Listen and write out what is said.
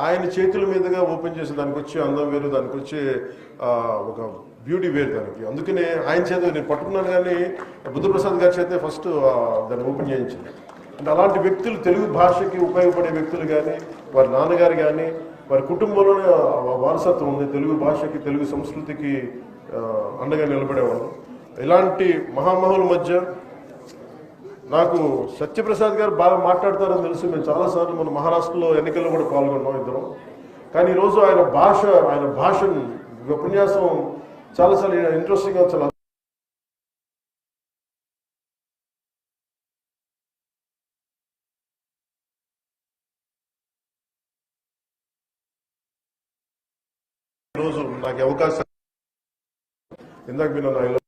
ఆయన చేతుల మీదుగా ఓపెన్ చేసి దానికి వచ్చి అందం వేరు, దానికి వచ్చి ఒక బ్యూటీ వేరు దానికి. అందుకనే ఆయన చేత నేను పట్టుకున్నాను, కానీ బుద్ధప్రసాద్ గారి చేతే ఫస్ట్ దాన్ని ఓపెన్ చేయించింది. అంటే అలాంటి వ్యక్తులు, తెలుగు భాషకి ఉపయోగపడే వ్యక్తులు కానీ, వారి నాన్నగారు కానీ, వారి కుటుంబంలోనే వారసత్వం ఉంది, తెలుగు భాషకి తెలుగు సంస్కృతికి అండగా నిలబడేవాళ్ళు. ఇలాంటి మహామహుల మధ్య నాకు సత్యప్రసాద్ గారు బాగా మాట్లాడతారని తెలుసు. మేము చాలాసార్లు మన మహారాష్ట్రలో ఎన్నికల్లో కూడా పాల్గొన్నాం ఇద్దరం. కానీ ఈరోజు ఆయన భాషను ఉపన్యాసం చాలాసార్లు ఇంట్రెస్టింగ్గా, చాలా ఈరోజు నాకు అవకాశం. ఇందాక మీరు